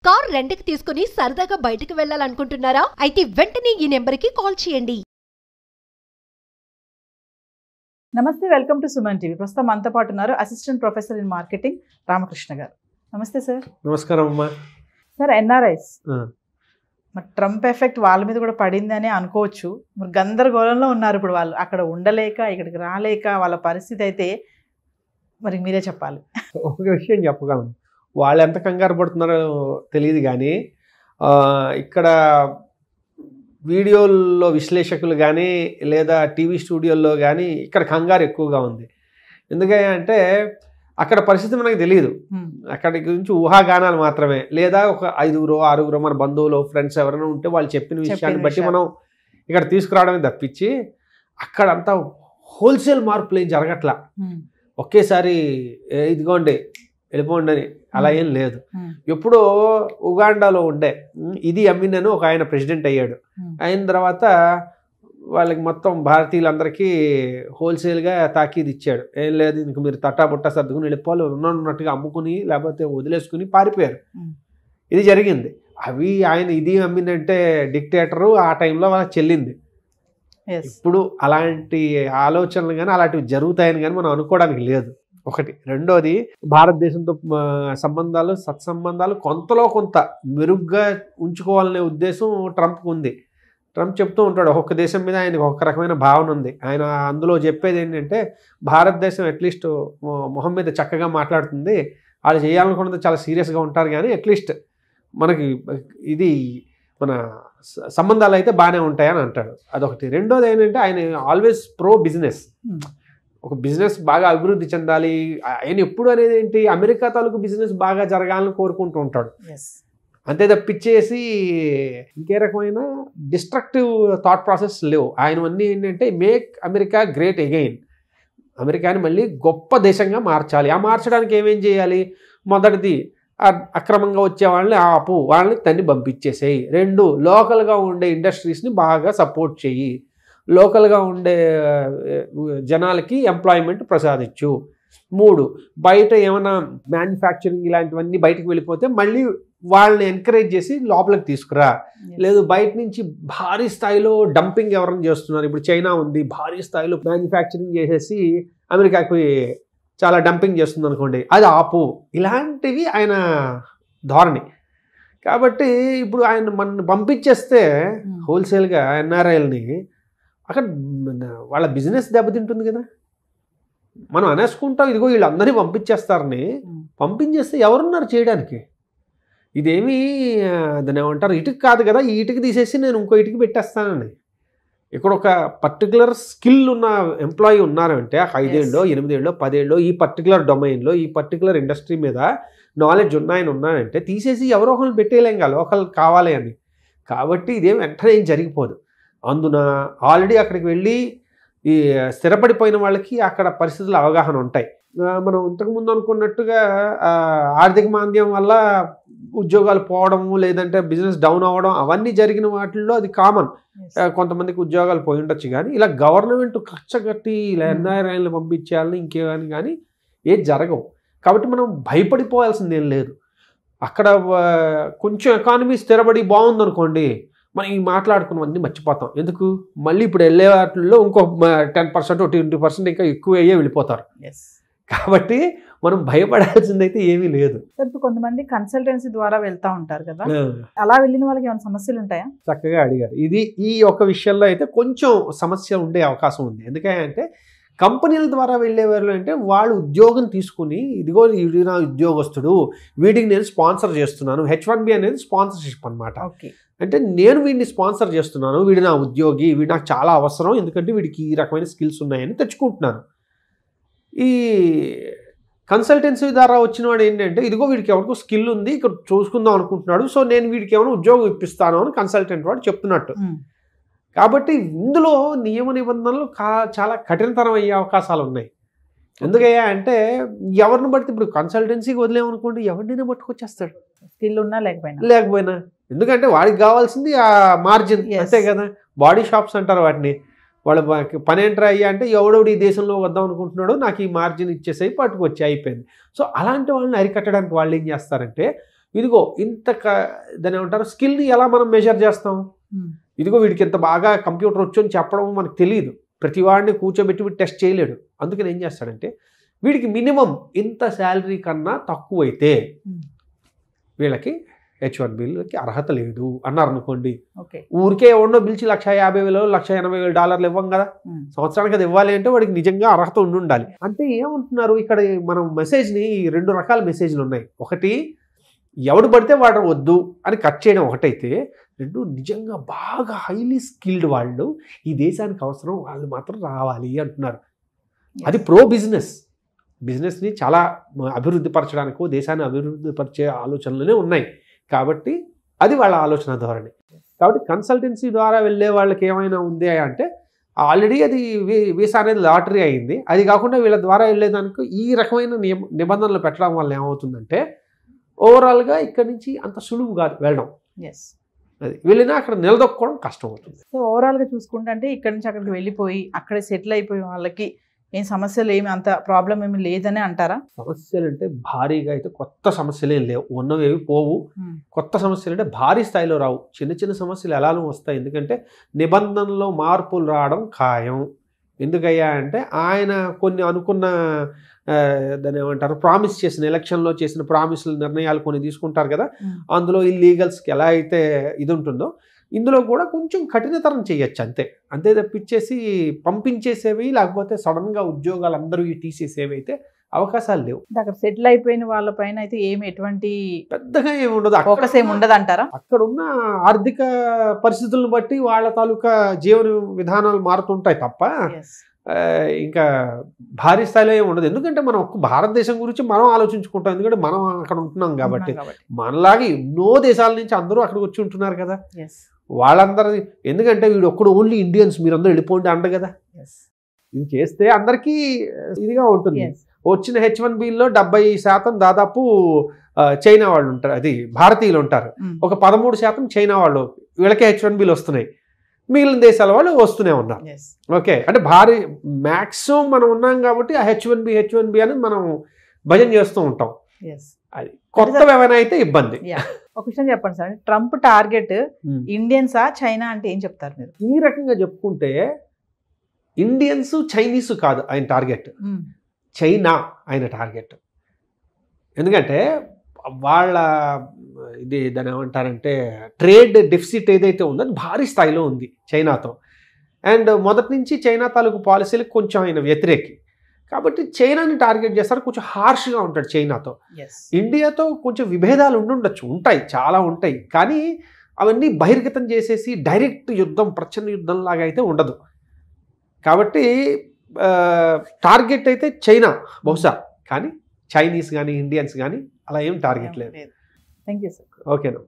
Car రెంట్‌కి తీసుకుని సరదాగా బయటికి వెళ్ళాలనుకుంటున్నారా? అయితే వెంటనే ఈ నెంబర్‌కి కాల్ చేయండి. నమస్తే, వెల్కమ్ టు సుమన్ టీవీ. ప్రస్తుతం మనతో పాటు ఉన్నారు assistant professor in marketing Ramakrishna గారు. నమస్తే సార్. నమస్కారం అమ్మా. సార్, ఎన్ఆర్ఐస్ మరి ట్రంప్ ఎఫెక్ట్ వాళ్ళ మీద కూడా పడిందని అనుకోవచ్చు. మరి గందరగోళంలో ఉన్నారు ఇప్పుడు వాళ్ళు. అక్కడ ఉండలేక ఇక్కడికి రాలేక వాళ్ళ పరిస్థితి అయితే మరి మీరే చెప్పాలి. ఒక విషయం చెప్పగలను, వాళ్ళు ఎంత కంగారు పడుతున్నారో తెలియదు కానీ ఇక్కడ వీడియోల్లో విశ్లేషకులు కానీ లేదా టీవీ స్టూడియోల్లో కానీ ఇక్కడ కంగారు ఎక్కువగా ఉంది. ఎందుకంటే అక్కడ పరిస్థితి మనకు తెలియదు. అక్కడి గురించి ఊహాగానాలు మాత్రమే, లేదా ఒక 5-6 మన బంధువులు ఫ్రెండ్స్ ఎవరైనా ఉంటే వాళ్ళు చెప్పిన విషయాన్ని బట్టి మనం ఇక్కడ తీసుకురావడమే తప్పించి అక్కడంతా హోల్సేల్ మార్పులు ఏం జరగట్లా. ఒకేసారి ఇదిగోండి వెళ్ళిపోండి అని అలా ఏం లేదు. ఎప్పుడో ఉగాండాలో ఉండే ఇది అమీన్ అని ఒక ఆయన ప్రెసిడెంట్ అయ్యాడు. అయిన తర్వాత వాళ్ళకి మొత్తం భారతీయులందరికీ హోల్సేల్గా తాకీదు ఇచ్చాడు. ఏం లేదు, ఇంక మీరు తట్టాబుట్టా సర్దుకుని వెళ్ళిపోవాలి, ఉన్నట్టుగా అమ్ముకుని లేకపోతే వదిలేసుకుని పారిపోయారు. ఇది జరిగింది. అవి ఆయన ఇది అమీన్ అంటే డిక్టేటరు ఆ టైంలో వాళ్ళకి చెల్లింది. ఇప్పుడు అలాంటి ఆలోచనలు కానీ అలాంటివి జరుగుతాయని కానీ మనం అనుకోవడానికి లేదు. ఒకటి. రెండోది, భారతదేశంతో సంబంధాలు సత్సంబంధాలు కొంతలో కొంత మెరుగ్గా ఉంచుకోవాలనే ఉద్దేశం ట్రంప్కి ఉంది. ట్రంప్ చెప్తూ ఉంటాడు ఒక్కొక్క దేశం మీద ఆయనకు ఒక రకమైన భావన ఉంది. ఆయన అందులో చెప్పేది ఏంటంటే భారతదేశం అట్లీస్ట్ మొహం మీద చక్కగా మాట్లాడుతుంది, వాళ్ళు చేయాలనుకున్నది చాలా సీరియస్గా ఉంటారు, కానీ అట్లీస్ట్ మనకి ఇది మన సంబంధాలు అయితే బాగానే ఉంటాయని అంటాడు. అదొకటి. రెండోది ఏంటంటే ఆయన ఆల్వేస్ ప్రో బిజినెస్. ఒక బిజినెస్ బాగా అభివృద్ధి చెందాలి. ఆయన ఎప్పుడు అనేది ఏంటి, అమెరికా తాలూకు బిజినెస్ బాగా జరగాలని కోరుకుంటూ ఉంటాడు. అంతే తప్పించేసి ఇంకే రకమైన డిస్ట్రక్టివ్ థాట్ ప్రాసెస్ లేవు ఆయనవన్నీ. ఏంటంటే మేక్ అమెరికా గ్రేట్ అగైన్, అమెరికాని మళ్ళీ గొప్ప దేశంగా మార్చాలి. ఆ మార్చడానికి ఏమేం చేయాలి? మొదటిది, అక్రమంగా వచ్చే వాళ్ళని ఆపు, వాళ్ళని తన్ని పంపించేసేయి. 2, లోకల్గా ఉండే ఇండస్ట్రీస్ని బాగా సపోర్ట్ చెయ్యి, లోకల్గా ఉండే జనాలకి ఎంప్లాయ్మెంట్ ప్రసాదించు. 3, బయట ఏమైనా మ్యానుఫ్యాక్చరింగ్ ఇలాంటివన్నీ బయటకు వెళ్ళిపోతే మళ్ళీ వాళ్ళని ఎంకరేజ్ చేసి లోపలికి తీసుకురా. లేదు బయట నుంచి భారీ స్థాయిలో డంపింగ్ ఎవరైనా చేస్తున్నారు, ఇప్పుడు చైనా ఉంది, భారీ స్థాయిలో మ్యానుఫ్యాక్చరింగ్ చేసేసి అమెరికాకి చాలా డంపింగ్ చేస్తుంది అనుకోండి, అది ఆపు. ఇలాంటివి ఆయన ధోరణి. కాబట్టి ఇప్పుడు ఆయన మన పంపించేస్తే హోల్సేల్గా ఎన్ఆర్ఐల్ని, అక్కడ వాళ్ళ బిజినెస్ దెబ్బతింటుంది కదా. మనం అనేసుకుంటాం ఇదిగో వీళ్ళందరినీ పంపించేస్తారని. పంపించేస్తే ఎవరున్నారు చేయడానికి? ఇదేమీ దాన్ని ఏమంటారు, ఇటుక కాదు కదా, ఈ ఇటుక తీసేసి నేను ఇంకో ఇటుక పెట్టేస్తానని. ఇక్కడ ఒక పర్టికులర్ స్కిల్ ఉన్న ఎంప్లాయీ ఉన్నారంటే 5 ఏళ్ళో 8 ఏళ్ళో 10 ఏళ్ళో ఈ పర్టికులర్ డొమైన్లో ఈ పర్టికులర్ ఇండస్ట్రీ మీద నాలెడ్జ్ ఉన్నారంటే తీసేసి ఎవరో ఒకరిని పెట్టేయలేం కదా, లోకల్ కావాలి అని. కాబట్టి ఇదేం వెంటనే ఏం జరిగిపోదు. అందున ఆల్రెడీ అక్కడికి వెళ్ళి ఈ స్థిరపడిపోయిన వాళ్ళకి అక్కడ పరిస్థితుల అవగాహన ఉంటాయి. మనం ఇంతకుముందు అనుకున్నట్టుగా ఆర్థిక మాంద్యం వల్ల ఉద్యోగాలు పోవడము, లేదంటే బిజినెస్ డౌన్ అవ్వడం, అవన్నీ జరిగిన వాటిల్లో అది కామన్. కొంతమందికి ఉద్యోగాలు పోయి ఉండొచ్చు, కానీ ఇలా గవర్నమెంట్ కచ్చగట్టి ఇలా ఎన్ఆర్ఐలను పంపించేయాలని ఇంకేమని కానీ ఏది జరగవు. కాబట్టి మనం భయపడిపోవాల్సిందేం లేదు. అక్కడ కొంచెం ఎకానమీ స్థిరపడి బాగుందనుకోండి, మనం ఈ మాట్లాడుకున్నవన్నీ మర్చిపోతాం. ఎందుకు? మళ్ళీ ఇప్పుడు వెళ్ళే వాటిల్లో ఇంకో 10% 20% ఇంకా ఎక్కువ అయ్యే వెళ్ళిపోతారు. కాబట్టి మనం భయపడాల్సిందైతే ఏమీ లేదు. ఇప్పుడు కొంతమంది కన్సల్టెన్సీ ద్వారా వెళ్తూ ఉంటారు కదా, అలా వెళ్ళిన వాళ్ళకి ఏమైనా సమస్యలు ఉంటాయా? చక్కగా అడిగారు. ఈ ఒక విషయంలో అయితే కొంచెం సమస్య ఉండే అవకాశం ఉంది. ఎందుకంటే కంపెనీల ద్వారా వెళ్ళేవాళ్ళు అంటే వాళ్ళు ఉద్యోగం తీసుకుని ఇదిగో వీడి నా ఉద్యోగస్తుడు, వీడికి నేను స్పాన్సర్ చేస్తున్నాను. H1B అనేది స్పాన్సర్షిప్ అనమాట. అంటే నేను వీడిని స్పాన్సర్ చేస్తున్నాను, వీడి నా ఉద్యోగి, వీడు నాకు చాలా అవసరం, ఎందుకంటే వీడికి ఈ రకమైన స్కిల్స్ ఉన్నాయని తెచ్చుకుంటున్నాను. ఈ కన్సల్టెన్సీ ద్వారా వచ్చిన వాడు ఏంటంటే ఇదిగో వీడికి ఎవరికో స్కిల్ ఉంది, ఇక్కడ చూసుకుందాం అనుకుంటున్నాడు, సో నేను వీడికి ఏమైనా ఉద్యోగం ఇప్పిస్తాను అని కన్సల్టెంట్ వాడు చెప్తున్నట్టు. కాబట్టి ఇందులో నియమ నిబంధనలు చాలా కఠినతరం అయ్యే అవకాశాలు ఉన్నాయి. ఎందుకయ్యా అంటే ఎవరిని బట్టి ఇప్పుడు కన్సల్టెన్సీకి వదిలేమనుకోండి, ఎవరినైనా పట్టుకొచ్చేస్తాడు, స్కిల్ ఉన్నా లేకపోయినా. ఎందుకంటే వాడికి కావాల్సింది ఆ మార్జిన్, అంతే కదా. బాడీ షాప్స్ అంటారు వాటిని. వాళ్ళ పని ఏంట్రా అయ్యా అంటే ఎవడెవడు ఈ దేశంలో వద్దాం అనుకుంటున్నాడో నాకు ఈ మార్జిన్ ఇచ్చేసేయి పట్టుకొచ్చి అయిపోయింది. సో అలాంటి వాళ్ళని అరికట్టడానికి వాళ్ళు ఏం చేస్తారంటే ఇదిగో ఇంత దాని ఏమంటారు స్కిల్ని ఎలా మనం మెజర్ చేస్తాం, ఇదిగో వీడికి ఇంత బాగా కంప్యూటర్ వచ్చు అని చెప్పడం మనకు తెలియదు. ప్రతి వాడిని కూర్చోబెట్టి వీడు టెస్ట్ చేయలేడు. అందుకని ఏం చేస్తాడంటే వీడికి మినిమం ఇంత శాలరీ కన్నా తక్కువైతే వీళ్ళకి H1Bకి అర్హత లేదు అన్నారు అనుకోండి, ఊరికే ఎవరినో పిలిచి $150,000 $180,000 ఇవ్వం కదా, సంవత్సరానికి అది ఇవ్వాలి అంటే వాడికి నిజంగా అర్హత ఉండాలి. అంటే ఏమంటున్నారు ఇక్కడ మనం మెసేజ్ని 2 రకాల మెసేజ్లు ఉన్నాయి. ఒకటి ఎవడు పడితే వాడు వద్దు అని కట్ చేయడం ఒకటైతే, 2 నిజంగా బాగా హైలీ స్కిల్డ్ వాళ్ళు ఈ దేశానికి అవసరం, వాళ్ళు మాత్రం రావాలి అంటున్నారు. అది ప్రో బిజినెస్ని చాలా అభివృద్ధి పరచడానికో దేశాన్ని అభివృద్ధి పరిచే ఆలోచనలనే ఉన్నాయి. కాబట్టి అది వాళ్ళ ఆలోచన ధోరణి. కాబట్టి కన్సల్టెన్సీ ద్వారా వెళ్ళే వాళ్ళకి ఏమైనా ఉంది అంటే ఆల్రెడీ అది వీసా అనేది లాటరీ అయింది. అది కాకుండా వీళ్ళ ద్వారా వెళ్ళేదానికి ఈ రకమైన నిబంధనలు పెట్టడం వల్ల ఏమవుతుందంటే ఓవరాల్గా ఇక్కడి నుంచి అంత సులువు కాదు వెళ్ళడం. అది వెళ్ళినా అక్కడ నిలదొక్కుకోవడం కష్టం అవుతుంది. సో ఓవరాల్గా చూసుకుంటే అంటే ఇక్కడి నుంచి అక్కడికి వెళ్ళిపోయి అక్కడే సెటిల్ అయిపోయి వాళ్ళకి ఏం సమస్యలు ఏమి అంత ప్రాబ్లం ఏమి లేదని అంటారా? సమస్యలు అంటే భారీగా అయితే కొత్త సమస్యలు ఏం లేవు, ఉన్నవేవి పోవు. కొత్త సమస్యలు అంటే భారీ స్థాయిలో రావు, చిన్న చిన్న సమస్యలు ఎలానో వస్తాయి. ఎందుకంటే నిబంధనలో మార్పులు రావడం ఖాయం. ఎందుకయ్యా అంటే ఆయన కొన్ని అనుకున్న దాన్ని ఏమంటారు ప్రామిస్ చేసిన ఎలక్షన్లో చేసిన ప్రామిస్ల నిర్ణయాలు కొన్ని తీసుకుంటారు కదా, అందులో ఇల్లీగల్స్కి ఎలా అయితే ఇది ఉంటుందో ఇందులో కూడా కొంచెం కఠినతరం చేయొచ్చు అంతే తప్పించేసి పంపించేసేవి లేకపోతే సడన్గా ఉద్యోగాలు అందరూ తీసేసేవి అయితే అవకాశాలు లేవు. అక్కడ సెటిల్ అయిపోయిన వాళ్ళ పైన అయితే ఎటువంటి పెద్దగా ఏమి ఉండదు, ఫోకస్ ఏమి ఉండదు అంటారా? అక్కడ ఉన్న ఆర్థిక పరిస్థితులను బట్టి వాళ్ళ తాలూకా జీవన విధానాలు మారుతుంటాయి తప్ప ఇంకా భారీ స్థాయిలో ఏమి ఉండదు. ఎందుకంటే మనం భారతదేశం గురించి మనం ఆలోచించుకుంటాం, ఎందుకంటే మనం అక్కడ ఉంటున్నాం కాబట్టి. మనలాగే ఎన్నో దేశాల నుంచి అందరూ అక్కడికి వచ్చి ఉంటున్నారు కదా, వాళ్ళందరూ ఎందుకంటే వీడు ఒక్కడు ఓన్లీ ఇండియన్స్ మీరందరూ వెళ్ళిపోండి అంట కదా. ఇది చేస్తే అందరికీ ఇదిగా ఉంటుంది. వచ్చిన H1Bలో 70% దాదాపు చైనా వాళ్ళు ఉంటారు, అది భారతీయులు ఉంటారు. ఒక 13% చైనా వాళ్ళు, వీళ్ళకే H1Bలు వస్తున్నాయి. మిగిలిన దేశాల వాళ్ళు వస్తూనే ఉన్నారు. ఓకే, అంటే భారీ మ్యాక్సిమం మనం ఉన్నాం కాబట్టి ఆ H1B అని మనం భజన చేస్తూ ఉంటాం. అది కొత్త ఏమైనా అయితే ఇబ్బంది. ఒక విషయం చెప్పండి సార్, ట్రంప్ టార్గెట్ ఇండియన్సా చైనా అంటే ఏం చెప్తారు మీరు? ఈ రకంగా చెప్పుకుంటే ఇండియన్స్ చైనీస్ కాదు ఆయన టార్గెట్, చైనా ఆయన టార్గెట్. ఎందుకంటే వాళ్ళ ఇది దాని ఏమంటారంటే ట్రేడ్ డెఫిసిట్ ఏదైతే ఉందో అది భారీ స్థాయిలో ఉంది చైనాతో. అండ్ మొదటి నుంచి చైనా తాలూకు పాలసీలకు కొంచెం ఆయన వ్యతిరేకి కాబట్టి చైనాని టార్గెట్ చేస్తారు. కొంచెం హార్ష్గా ఉంటాడు చైనాతో. ఇండియాతో కొంచెం విభేదాలు ఉండొచ్చు, ఉంటాయి, చాలా ఉంటాయి. కానీ అవన్నీ బహిర్గతం చేసేసి డైరెక్ట్ యుద్ధం ప్రచండ యుద్ధం లాగా అయితే ఉండదు. కాబట్టి టార్గెట్ అయితే చైనా బహుశా, కానీ చైనీస్ కానీ ఇండియన్స్ కానీ అలా ఏం టార్గెట్ లేదు. Thank you sir. ఓకేనా.